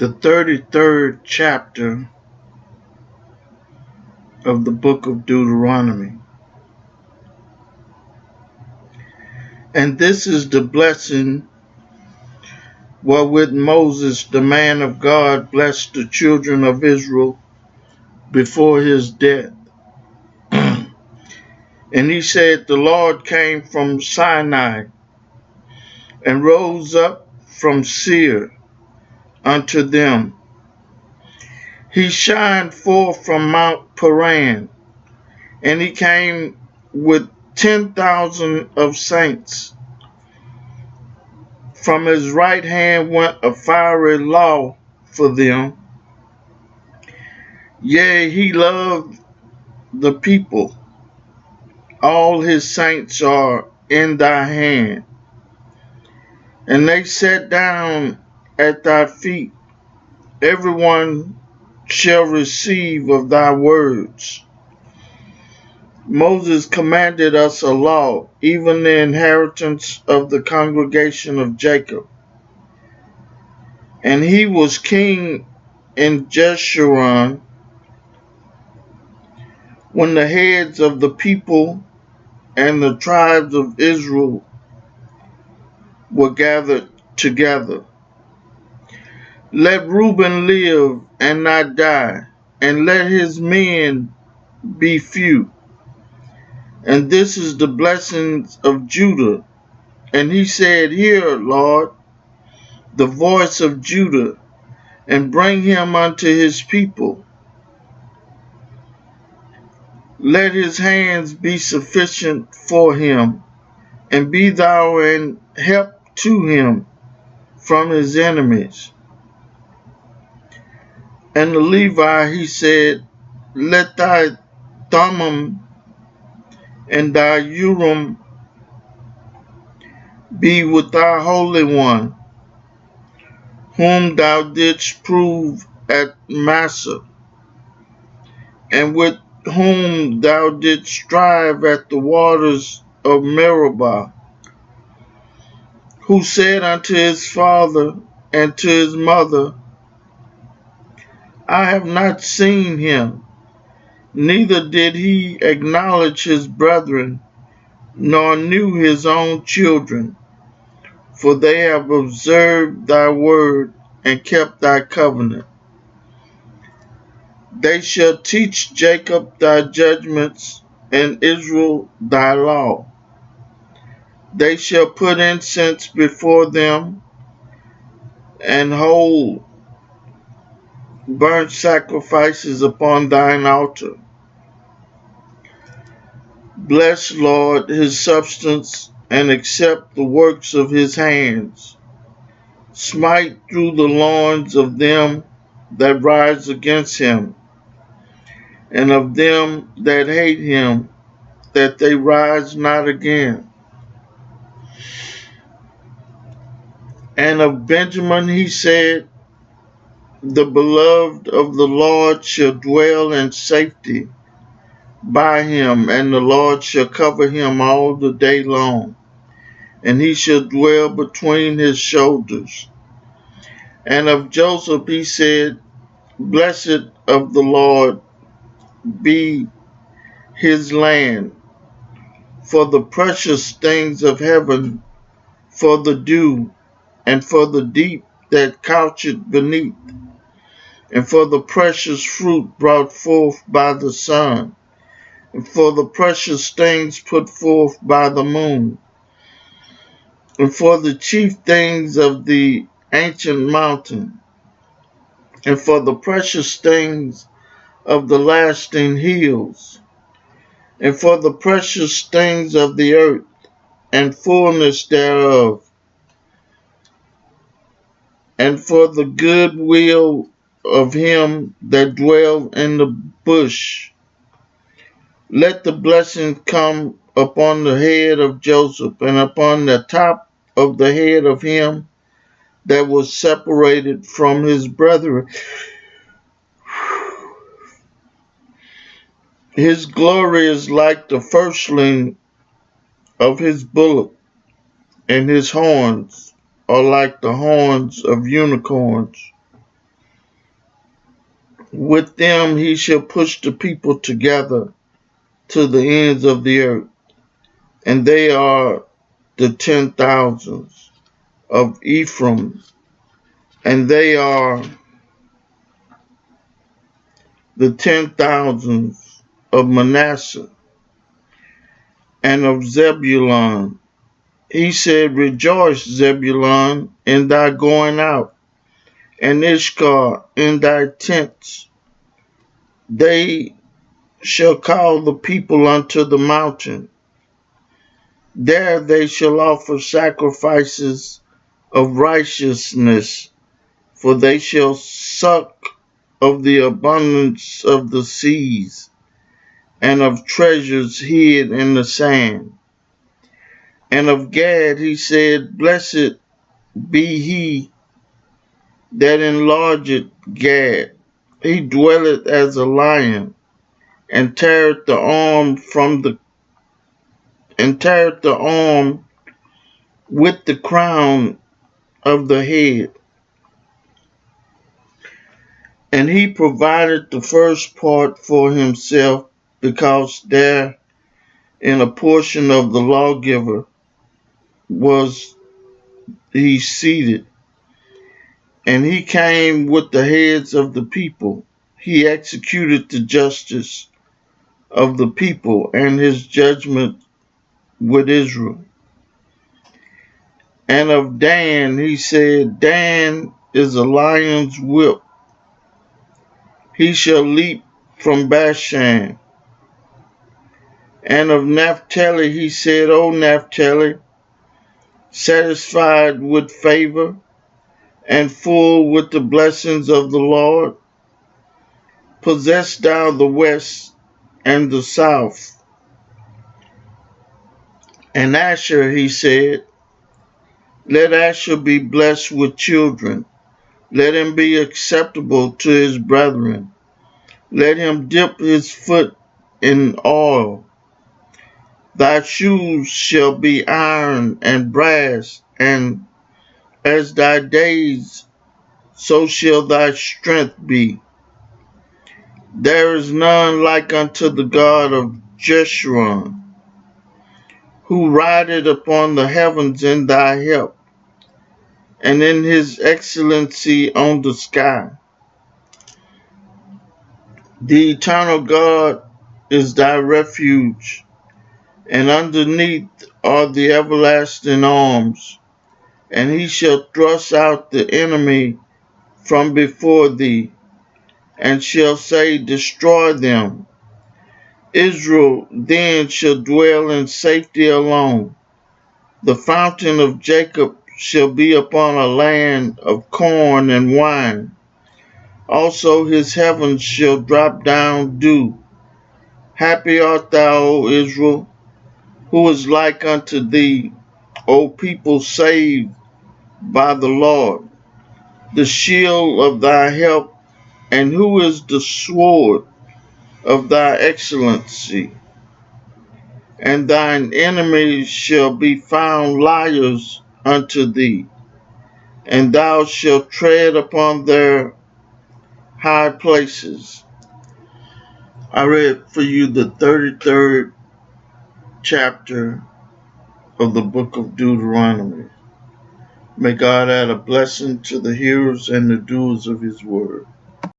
the 33rd chapter of the book of Deuteronomy. And this is the blessing wherewith Moses, the man of God, blessed the children of Israel before his death. And he said, the Lord came from Sinai and rose up from Seir unto them. He shined forth from Mount Paran, and he came with 10,000 of saints. From his right hand went a fiery law for them. Yea, he loved the people. All his saints are in thy hand. And they sat down at thy feet. Everyone shall receive of thy words. Moses commanded us a law, even the inheritance of the congregation of Jacob. And he was king in Jeshurun when the heads of the people and the tribes of Israel were gathered together. Let Reuben live and not die, and let his men be few. And this is the blessings of Judah. And he said, hear, Lord, the voice of Judah, and bring him unto his people. Let his hands be sufficient for him, and be thou an help to him from his enemies. And the Levi, he said, let thy Thummim and thy Urim be with thy Holy One, whom thou didst prove at Massa, and with whom thou didst strive at the waters of Meribah, who said unto his father and to his mother, I have not seen him, neither did he acknowledge his brethren, nor knew his own children, for they have observed thy word and kept thy covenant. They shall teach Jacob thy judgments, and Israel thy law. They shall put incense before them, and hold burnt sacrifices upon thine altar. Bless, Lord, his substance, and accept the works of his hands. Smite through the loins of them that rise against him, and of them that hate him, that they rise not again. And of Benjamin he said, the beloved of the Lord shall dwell in safety by him, and the Lord shall cover him all the day long, and he shall dwell between his shoulders. And of Joseph he said, blessed of the Lord be his land, for the precious things of heaven, for the dew, and for the deep that coucheth beneath, and for the precious fruit brought forth by the sun, and for the precious things put forth by the moon, and for the chief things of the ancient mountain, and for the precious things of the lasting hills, and for the precious things of the earth, and fullness thereof, and for the good will of him that dwell in the bush. Let the blessing come upon the head of Joseph, and upon the top of the head of him that was separated from his brethren. His glory is like the firstling of his bullock, and his horns are like the horns of unicorns. With them he shall push the people together to the ends of the earth, and they are the 10,000s of Ephraim, and they are the 10,000s of Manasseh and of Zebulun. He said, Rejoice, Zebulun, in thy going out, and Ishkar in thy tents. They shall call the people unto the mountain. There they shall offer sacrifices of righteousness, for they shall suck of the abundance of the seas, and of treasures hid in the sand. And of Gad he said, Blessed be he that enlargeth Gad. He dwelleth as a lion, and teareth the arm with the crown of the head. And he provided the first part for himself, because there in a portion of the lawgiver was he seated. And he came with the heads of the people. He executed the justice of the people and his judgment with Israel. And of Dan he said, Dan is a lion's whip. He shall leap from Bashan. And of Naphtali he said, O Naphtali, satisfied with favor and full with the blessings of the Lord, possess thou the west and the south. And Asher he said, Let Asher be blessed with children. Let him be acceptable to his brethren. Let him dip his foot in oil. Thy shoes shall be iron and brass, and as thy days, so shall thy strength be. There is none like unto the God of Jeshurun, who rideth upon the heavens in thy help, and in his excellency on the sky. The eternal God is thy refuge, and underneath are the everlasting arms, and he shall thrust out the enemy from before thee, and shall say, Destroy them. Israel then shall dwell in safety alone. The fountain of Jacob shall be upon a land of corn and wine. Also his heavens shall drop down dew. Happy art thou, O Israel, who is like unto thee, O people saved by the Lord, the shield of thy help, and who is the sword of thy excellency. And thine enemies shall be found liars unto thee, and thou shalt tread upon their high places. I read for you the 33rd chapter of the book of Deuteronomy. May God add a blessing to the hearers and the doers of his word.